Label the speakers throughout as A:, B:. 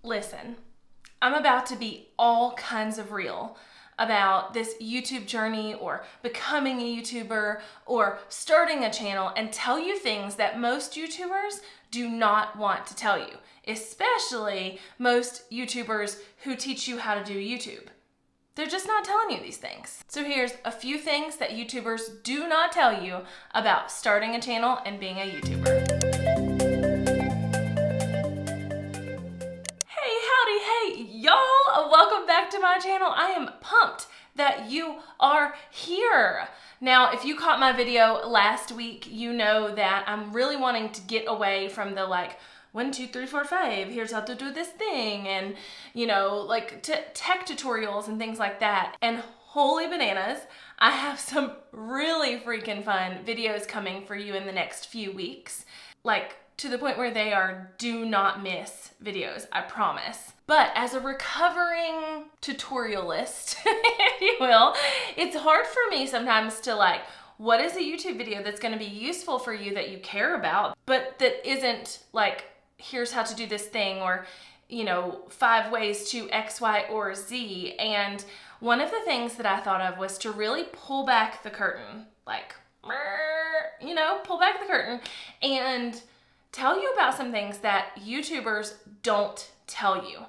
A: Listen, I'm about to be all kinds of real about this YouTube journey or becoming a YouTuber or starting a channel and tell you things that most YouTubers do not want to tell you, especially most YouTubers who teach you how to do YouTube. They're just not telling you these things. So here's a few things that YouTubers do not tell you about starting a channel and being a YouTuber. Hey y'all, welcome back to my channel. I am pumped that you are here. Now, if you caught my video last week, you know that I'm really wanting to get away from the 1, 2, 3, 4, 5, here's how to do this thing, and tech tutorials and things like that. And holy bananas, I have some really freaking fun videos coming for you in the next few weeks. To the point where they are do not miss videos, I promise. But as a recovering tutorialist, if you will, it's hard for me sometimes to what is a YouTube video that's gonna be useful for you that you care about, but that isn't here's how to do this thing, or 5 ways to X, Y, or Z. And one of the things that I thought of was to really pull back the curtain, pull back the curtain and tell you about some things that YouTubers don't tell you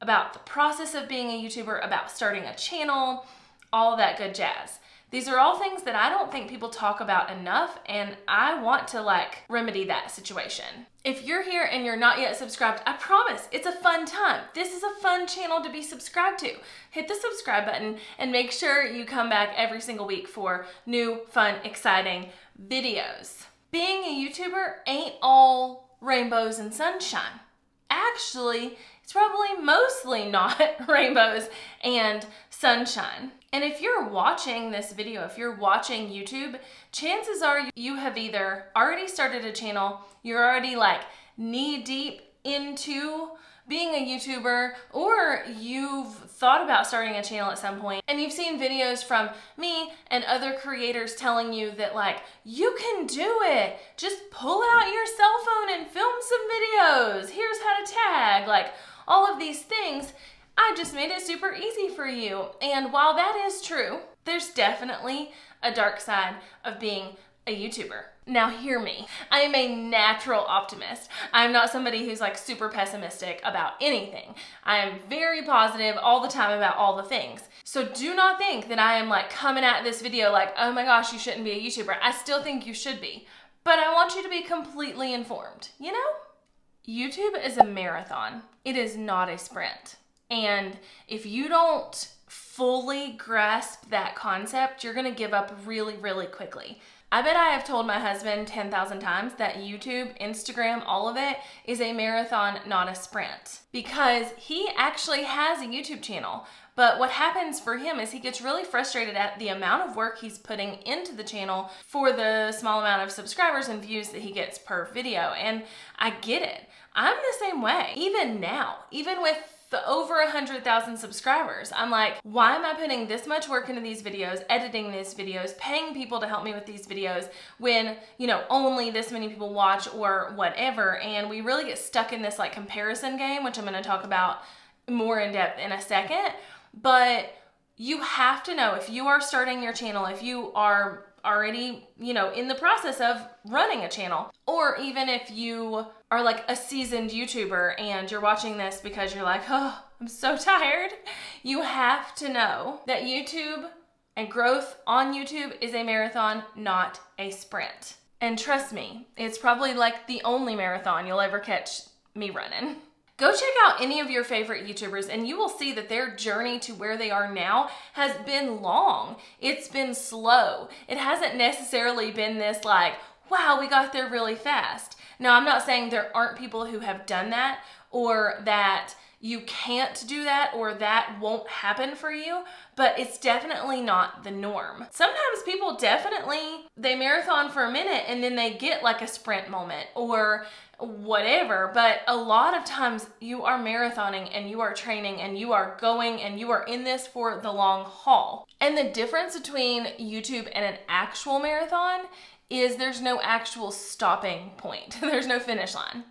A: about the process of being a YouTuber, about starting a channel, all that good jazz. These are all things that I don't think people talk about enough, and I want to remedy that situation. If you're here and you're not yet subscribed, I promise it's a fun time. This is a fun channel to be subscribed to. Hit the subscribe button and make sure you come back every single week for new, fun, exciting videos. Being a YouTuber ain't all rainbows and sunshine. Actually, it's probably mostly not rainbows and sunshine. And if you're watching this video, if you're watching YouTube, chances are you have either already started a channel, you're already knee deep into being a YouTuber, or you've thought about starting a channel at some point and you've seen videos from me and other creators telling you that you can do it. Just pull out your cell phone and film some videos. Here's how to tag, all of these things. I just made it super easy for you. And while that is true, there's definitely a dark side of being a YouTuber. Now hear me. I am a natural optimist. I'm not somebody who's super pessimistic about anything. I am very positive all the time about all the things. So do not think that I am coming at this video oh my gosh, you shouldn't be a YouTuber. I still think you should be. But I want you to be completely informed, YouTube is a marathon. It is not a sprint. And if you don't fully grasp that concept, you're gonna give up really, really quickly. I bet I have told my husband 10,000 times that YouTube, Instagram, all of it is a marathon, not a sprint. Because he actually has a YouTube channel. But what happens for him is he gets really frustrated at the amount of work he's putting into the channel for the small amount of subscribers and views that he gets per video. And I get it. I'm the same way. Even now, even with the over 100,000 subscribers, I'm why am I putting this much work into these videos, editing these videos, paying people to help me with these videos when, only this many people watch or whatever? And we really get stuck in this comparison game, which I'm gonna talk about more in depth in a second. But you have to know, if you are starting your channel, if you are already, in the process of running a channel, or even if you are a seasoned YouTuber and you're watching this because you're oh, I'm so tired, you have to know that YouTube and growth on YouTube is a marathon, not a sprint. And trust me, it's probably the only marathon you'll ever catch me running. Go check out any of your favorite YouTubers and you will see that their journey to where they are now has been long. It's been slow. It hasn't necessarily been this wow, we got there really fast. Now, I'm not saying there aren't people who have done that, or that you can't do that, or that won't happen for you, but it's definitely not the norm. Sometimes people they marathon for a minute and then they get a sprint moment or whatever, but a lot of times you are marathoning and you are training and you are going and you are in this for the long haul. And the difference between YouTube and an actual marathon is there's no actual stopping point. There's no finish line.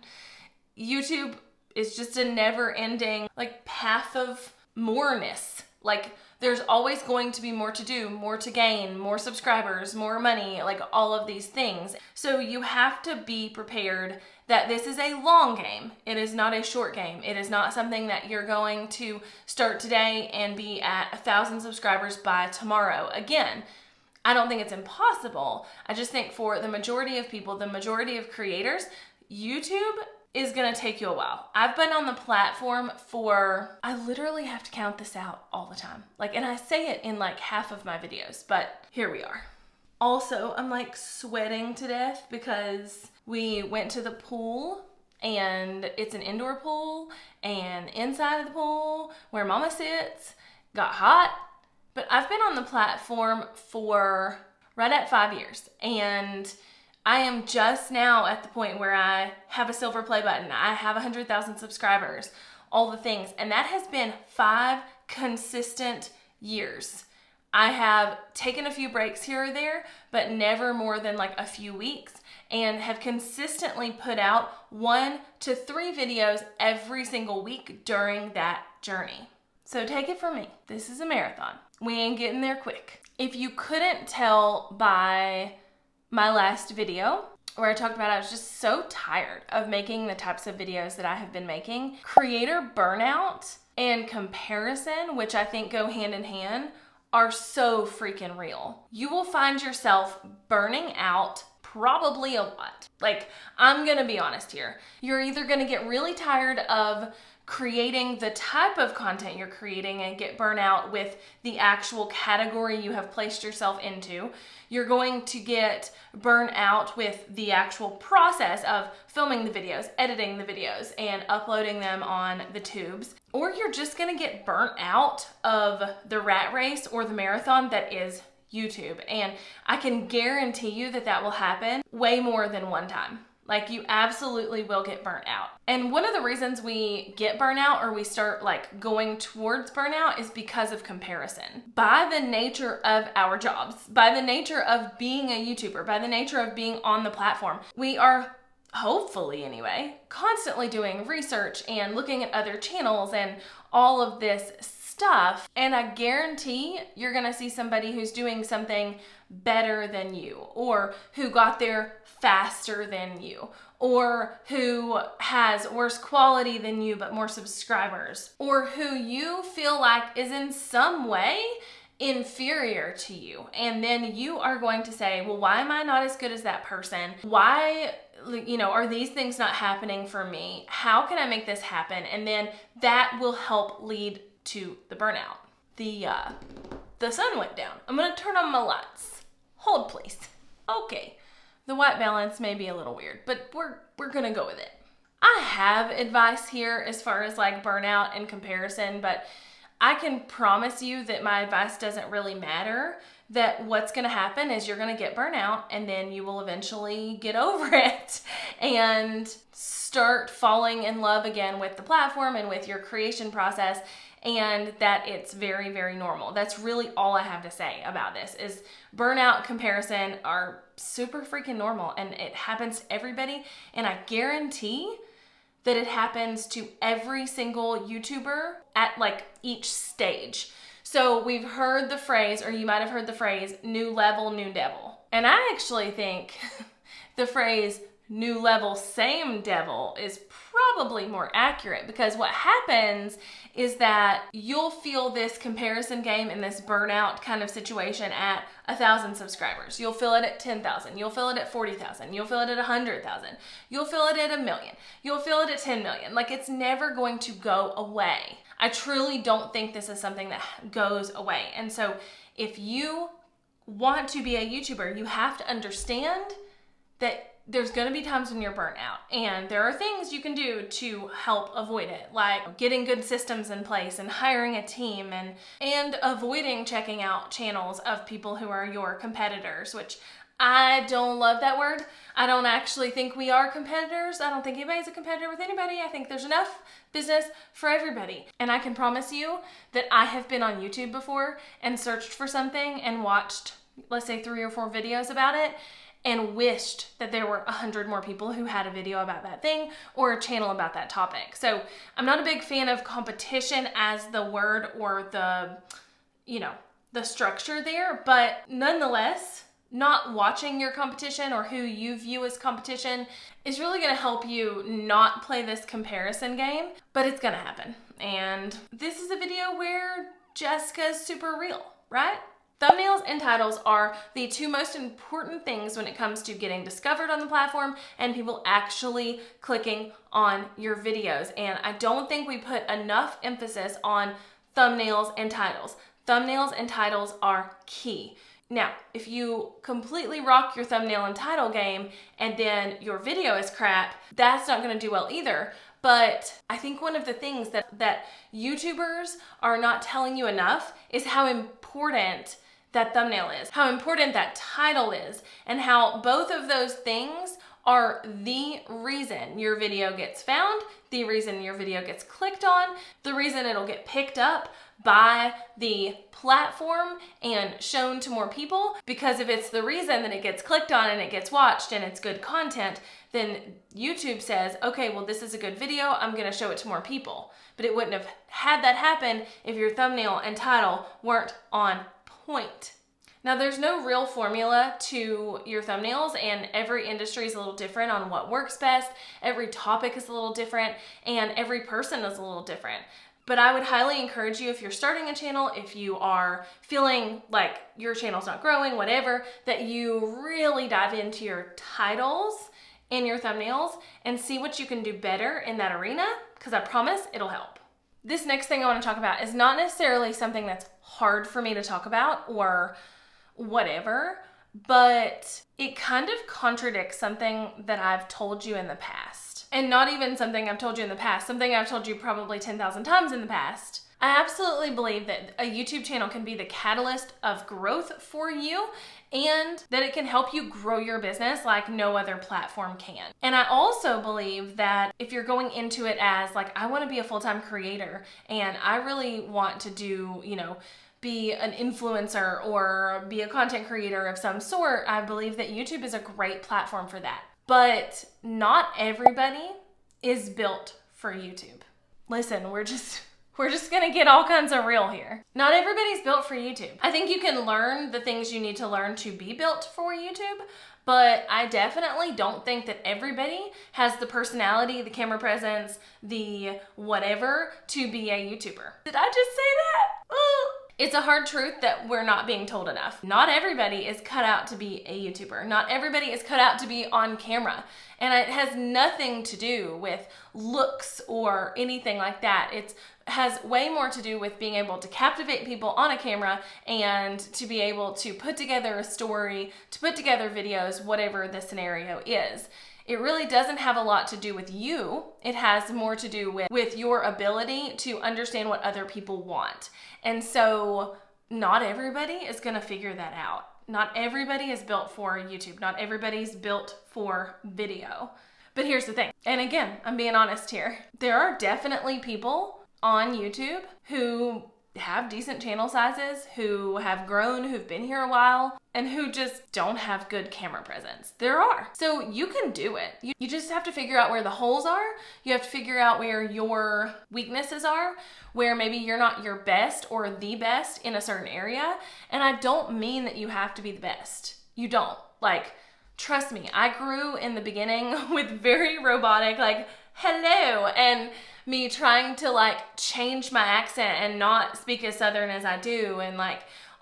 A: YouTube is just a never ending like path of moreness. Like there's always going to be more to do, more to gain, more subscribers, more money, like all of these things. So you have to be prepared that this is a long game. It is not a short game. It is not something that you're going to start today and be at 1,000 subscribers by tomorrow. Again, I don't think it's impossible. I just think for the majority of people, the majority of creators, YouTube is gonna take you a while. I've been on the platform for, I literally have to count this out all the time. Like, and I say it in like half of my videos, but here we are. Also, I'm like sweating to death because we went to the pool and it's an indoor pool, and inside of the pool where mama sits got hot. But I've been on the platform for right at 5 years, and I am just now at the point where I have a silver play button. I have 100,000 subscribers, all the things. And that has been 5 consistent years. I have taken a few breaks here or there, but never more than like a few weeks, and have consistently put out 1 to 3 videos every single week during that journey. So take it from me, this is a marathon. We ain't getting there quick. If you couldn't tell by my last video where I talked about I was just so tired of making the types of videos that I have been making, creator burnout and comparison, which I think go hand in hand, are so freaking real. You will find yourself burning out probably a lot. Like, I'm gonna be honest here. You're either gonna get really tired of creating the type of content you're creating and get burnt out with the actual category you have placed yourself into. You're going to get burnt out with the actual process of filming the videos, editing the videos, and uploading them on the tubes. Or you're just gonna get burnt out of the rat race or the marathon that is YouTube. And I can guarantee you that that will happen way more than one time. Like, you absolutely will get burnt out. And one of the reasons we get burnout, or we start like going towards burnout, is because of comparison. By the nature of our jobs, by the nature of being a YouTuber, by the nature of being on the platform, we are, hopefully anyway, constantly doing research and looking at other channels and all of this stuff. And I guarantee you're gonna see somebody who's doing something better than you, or who got there faster than you, or who has worse quality than you but more subscribers, or who you feel like is in some way inferior to you. And then you are going to say, well, why am I not as good as that person? Why, are these things not happening for me? How can I make this happen? And then that will help lead to the burnout. The sun went down. I'm gonna turn on my lights. Hold please. Okay. The white balance may be a little weird, but we're gonna go with it. I have advice here as far as like burnout and comparison, but I can promise you that my advice doesn't really matter. That what's gonna happen is you're gonna get burnout, and then you will eventually get over it and start falling in love again with the platform and with your creation process, and that it's very, very normal. That's really all I have to say about this. Is burnout, comparison are super freaking normal, and it happens to everybody, and I guarantee that it happens to every single YouTuber at like each stage. So we've heard the phrase, or you might have heard the phrase, new level, new devil. And I actually think the phrase new level, same devil is probably more accurate, because what happens is that you'll feel this comparison game and this burnout kind of situation at 1,000 subscribers. You'll feel it at 10,000. You'll feel it at 40,000. You'll feel it at 100,000. You'll feel it at 1 million. You'll feel it at 10 million. Like, it's never going to go away. I truly don't think this is something that goes away. And so if you want to be a YouTuber, you have to understand that there's gonna be times when you're burnt out, and there are things you can do to help avoid it, like getting good systems in place and hiring a team, and avoiding checking out channels of people who are your competitors, which I don't love that word. I don't actually think we are competitors. I don't think anybody's a competitor with anybody. I think there's enough business for everybody. And I can promise you that I have been on YouTube before and searched for something and watched, let's say, 3 or 4 videos about it, and wished that there were 100 more people who had a video about that thing or a channel about that topic. So I'm not a big fan of competition as the word or the, the structure there, but nonetheless, not watching your competition or who you view as competition is really going to help you not play this comparison game, but it's going to happen. And this is a video where Jessica's super real, right? Thumbnails and titles are the two most important things when it comes to getting discovered on the platform and people actually clicking on your videos. And I don't think we put enough emphasis on thumbnails and titles. Thumbnails and titles are key. Now, if you completely rock your thumbnail and title game and then your video is crap, that's not going to do well either. But I think one of the things that YouTubers are not telling you enough is how important that thumbnail is, how important that title is, and how both of those things are the reason your video gets found, the reason your video gets clicked on, the reason it'll get picked up by the platform and shown to more people. Because if it's the reason that it gets clicked on and it gets watched and it's good content, then YouTube says, okay, well, this is a good video, I'm gonna show it to more people. But it wouldn't have had that happen if your thumbnail and title weren't on point. Now, there's no real formula to your thumbnails, and every industry is a little different on what works best. Every topic is a little different, and every person is a little different. But I would highly encourage you, if you're starting a channel, if you are feeling like your channel's not growing, whatever, that you really dive into your titles and your thumbnails and see what you can do better in that arena, because I promise it'll help. This next thing I want to talk about is not necessarily something that's hard for me to talk about or whatever, but it kind of contradicts something that I've told you in the past. And not even something I've told you in the past, something I've told you probably 10,000 times in the past. I absolutely believe that a YouTube channel can be the catalyst of growth for you and that it can help you grow your business like no other platform can. And I also believe that if you're going into it as like, I want to be a full-time creator and I really want to do, be an influencer or be a content creator of some sort, I believe that YouTube is a great platform for that. But not everybody is built for YouTube. Listen, we're just gonna get all kinds of real here. Not everybody's built for YouTube. I think you can learn the things you need to learn to be built for YouTube, but I definitely don't think that everybody has the personality, the camera presence, the whatever to be a YouTuber. Did I just say that? It's a hard truth that we're not being told enough. Not everybody is cut out to be a YouTuber. Not everybody is cut out to be on camera. And it has nothing to do with looks or anything like that. It has way more to do with being able to captivate people on a camera and to be able to put together a story, to put together videos, whatever the scenario is. It really doesn't have a lot to do with you. It has more to do with your ability to understand what other people want. And so not everybody is gonna figure that out. Not everybody is built for YouTube. Not everybody's built for video. But here's the thing, and again, I'm being honest here. There are definitely people on YouTube who have decent channel sizes, who have grown, who've been here a while, and who just don't have good camera presence. There are. So you can do it. You just have to figure out where the holes are. You have to figure out where your weaknesses are, where maybe you're not your best or the best in a certain area. And I don't mean that you have to be the best. You don't. Like, trust me, I grew in the beginning with very robotic, like, hello, and me trying to change my accent and not speak as Southern as I do and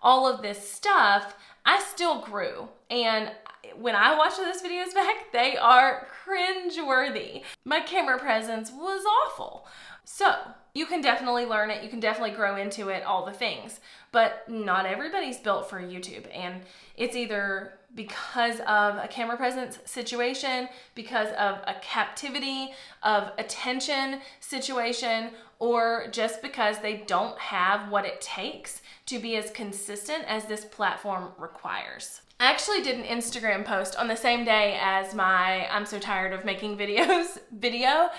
A: all of this stuff. I still grew, and when I watch those videos back, they are cringeworthy. My camera presence was awful. So you can definitely learn it, you can definitely grow into it, all the things, but not everybody's built for YouTube, and it's either because of a camera presence situation, because of a captivity of attention situation, or just because they don't have what it takes to be as consistent as this platform requires. I actually did an Instagram post on the same day as my I'm so tired of making videos video,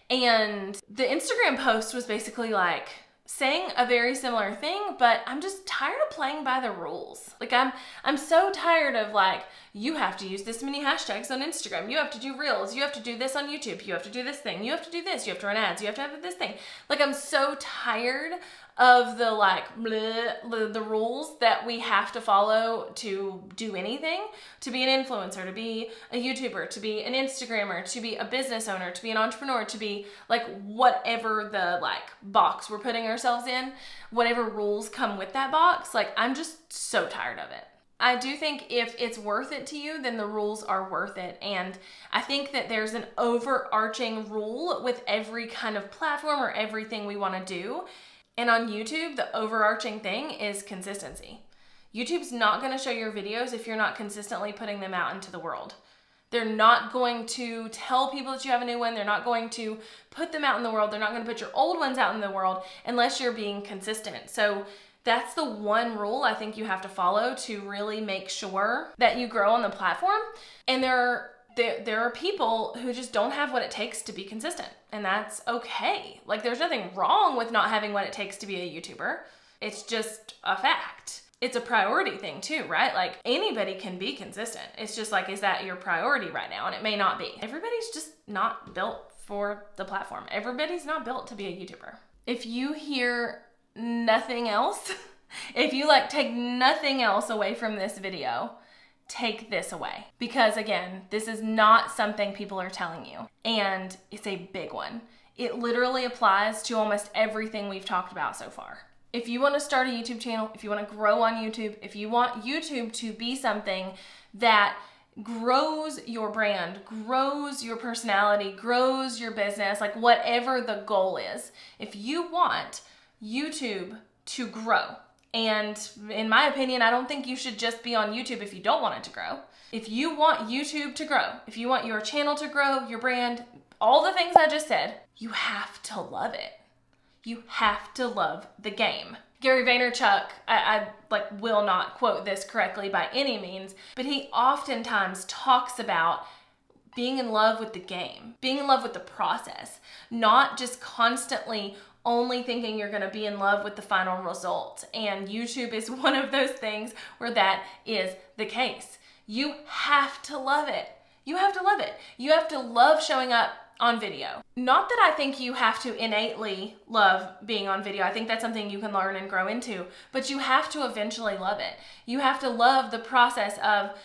A: and the Instagram post was basically like, saying a very similar thing, but I'm just tired of playing by the rules. Like I'm so tired of like, you have to use this many hashtags on Instagram. You have to do reels. You have to do this on YouTube. You have to do this thing. You have to do this. You have to run ads. You have to have this thing. Like, I'm so tired of the like the rules that we have to follow to do anything, to be an influencer, to be a YouTuber, to be an Instagrammer, to be a business owner, to be an entrepreneur, to be like whatever the like box we're putting ourselves in, whatever rules come with that box. Like, I'm just so tired of it. I do think if it's worth it to you, then the rules are worth it. And I think that there's an overarching rule with every kind of platform or everything we want to do. And on YouTube, the overarching thing is consistency. YouTube's not going to show your videos if you're not consistently putting them out into the world. They're not going to tell people that you have a new one. They're not going to put them out in the world. They're not going to put your old ones out in the world unless you're being consistent. So that's the one rule I think you have to follow to really make sure that you grow on the platform. And there are people who just don't have what it takes to be consistent, and that's okay. Like, there's nothing wrong with not having what it takes to be a YouTuber. It's just a fact. It's a priority thing too, right? Like, anybody can be consistent. It's just like, is that your priority right now? And it may not be. Everybody's just not built for the platform. Everybody's not built to be a YouTuber. If you hear nothing else, if you like take nothing else away from this video, take this away. Because again, this is not something people are telling you, and it's a big one. It literally applies to almost everything we've talked about so far. If you want to start a YouTube channel, if you want to grow on YouTube, if you want YouTube to be something that grows your brand, grows your personality, grows your business, like whatever the goal is, if you want YouTube to grow, and in my opinion, I don't think you should just be on YouTube if you don't want it to grow. If you want YouTube to grow, if you want your channel to grow, your brand, all the things I just said, you have to love it. You have to love the game. Gary Vaynerchuk, I will not quote this correctly by any means, but he oftentimes talks about being in love with the game, being in love with the process, not just constantly only thinking you're going to be in love with the final result. And YouTube is one of those things where that is the case. You have to love it. You have to love it. You have to love showing up on video. Not that I think you have to innately love being on video. I think that's something you can learn and grow into, but you have to eventually love it. You have to love the process of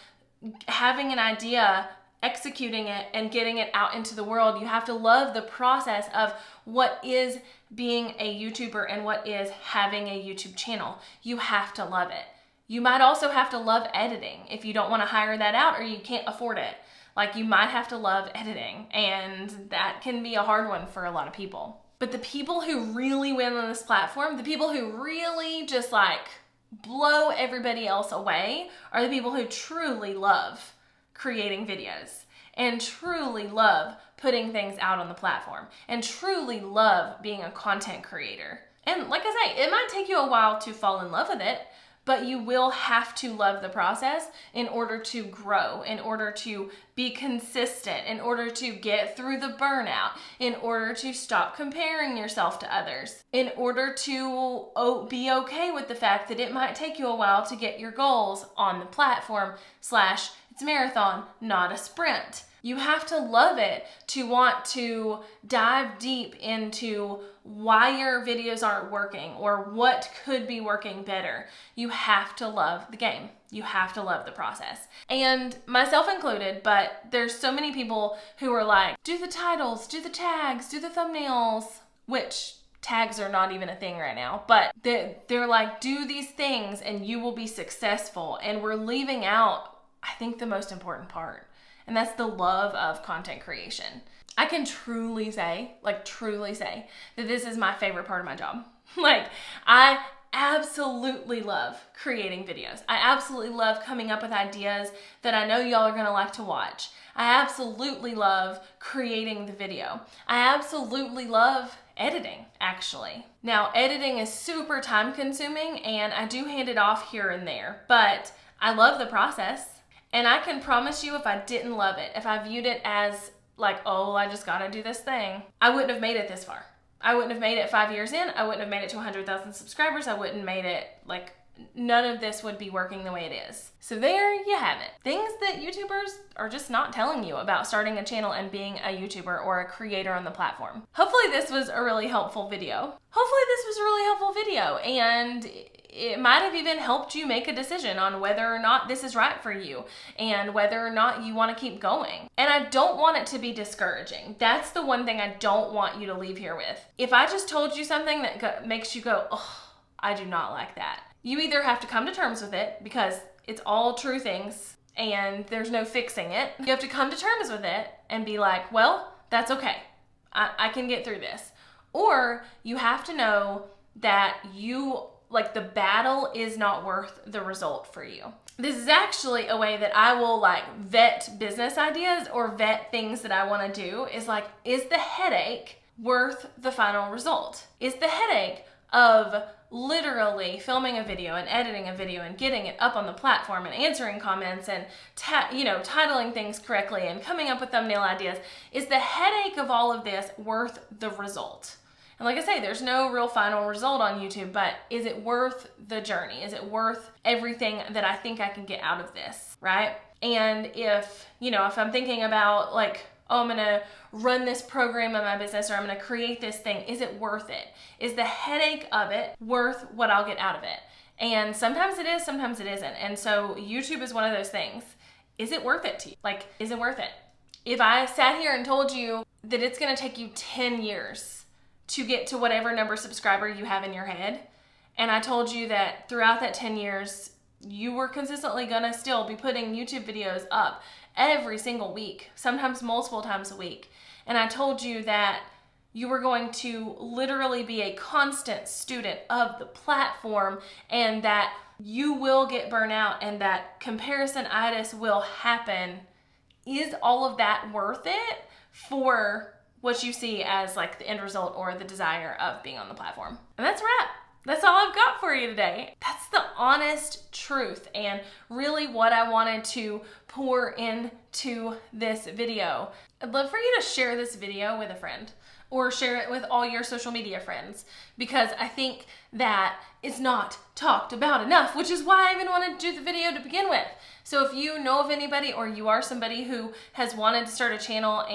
A: having an idea, executing it, and getting it out into the world. You have to love the process of what is being a YouTuber and what is having a YouTube channel. You have to love it. You might also have to love editing if you don't want to hire that out or you can't afford it. Like, you might have to love editing, and that can be a hard one for a lot of people. But the people who really win on this platform, the people who really just like blow everybody else away, are the people who truly love creating videos and truly love putting things out on the platform and truly love being a content creator. And like I say, it might take you a while to fall in love with it, but you will have to love the process in order to grow, in order to be consistent, in order to get through the burnout, in order to stop comparing yourself to others, in order to be okay with the fact that it might take you a while to get your goals on the platform / it's a marathon, not a sprint. You have to love it to want to dive deep into why your videos aren't working or what could be working better. You have to love the game. You have to love the process. And myself included, but there's so many people who are like, do the titles, do the tags, do the thumbnails, which tags are not even a thing right now, but they're like, do these things and you will be successful. And we're leaving out, I think, the most important part. And that's the love of content creation. I can truly say that this is my favorite part of my job. Like, I absolutely love creating videos. I absolutely love coming up with ideas that I know y'all are gonna like to watch. I absolutely love creating the video. I absolutely love editing, actually. Now, editing is super time consuming and I do hand it off here and there, but I love the process. And I can promise you, if I didn't love it, if I viewed it as like, oh, I just gotta do this thing, I wouldn't have made it this far. I wouldn't have made it 5 years in. I wouldn't have made it to 100,000 subscribers. I wouldn't have made it, like, none of this would be working the way it is. So there you have it. Things that YouTubers are just not telling you about starting a channel and being a YouTuber or a creator on the platform. Hopefully this was a really helpful video. And it might have even helped you make a decision on whether or not this is right for you and whether or not you want to keep going. And I don't want it to be discouraging. That's the one thing I don't want you to leave here with. If I just told you something that makes you go, oh, I do not like that, you either have to come to terms with it because it's all true things and there's no fixing it. You have to come to terms with it and be like, well, that's okay. I can get through this. Or you have to know that the battle is not worth the result for you. This is actually a way that I will vet business ideas or vet things that I want to do is the headache worth the final result? Is the headache of literally filming a video and editing a video and getting it up on the platform and answering comments and titling things correctly and coming up with thumbnail ideas, is the headache of all of this worth the result? And like I say, there's no real final result on YouTube, but is it worth the journey? Is it worth everything that I think I can get out of this, right? And if I'm thinking about I'm gonna run this program in my business or I'm gonna create this thing, is it worth it? Is the headache of it worth what I'll get out of it? And sometimes it is, sometimes it isn't. And so YouTube is one of those things. Is it worth it to you? Is it worth it? If I sat here and told you that it's gonna take you 10 years to get to whatever number subscriber you have in your head, and I told you that throughout that 10 years, you were consistently gonna still be putting YouTube videos up every single week, sometimes multiple times a week, and I told you that you were going to literally be a constant student of the platform and that you will get burnout and that comparison-itis will happen, is all of that worth it for what you see as the end result or the desire of being on the platform? And that's a wrap. That's all I've got for you today. That's the honest truth and really what I wanted to pour into this video. I'd love for you to share this video with a friend or share it with all your social media friends because I think that it's not talked about enough, which is why I even wanted to do the video to begin with. So if you know of anybody or you are somebody who has wanted to start a channel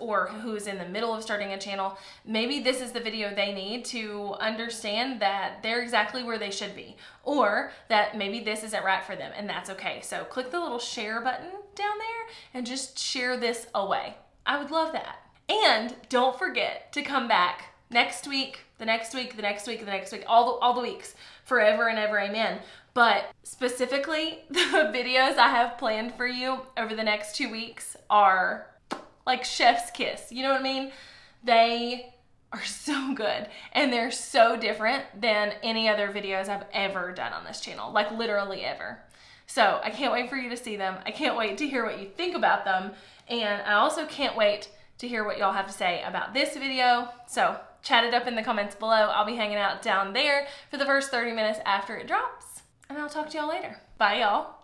A: or who is in the middle of starting a channel, maybe this is the video they need to understand that they're exactly where they should be, or that maybe this isn't right for them, and that's okay. So click the little share button down there and just share this away. I would love that. And don't forget to come back next week, the next week, all the weeks, forever and ever, amen. But specifically, the videos I have planned for you over the next 2 weeks are like chef's kiss. You know what I mean? They are so good and they're so different than any other videos I've ever done on this channel, literally ever. So I can't wait for you to see them. I can't wait to hear what you think about them. And I also can't wait to hear what y'all have to say about this video. So chat it up in the comments below. I'll be hanging out down there for the first 30 minutes after it drops. And I'll talk to y'all later. Bye, y'all.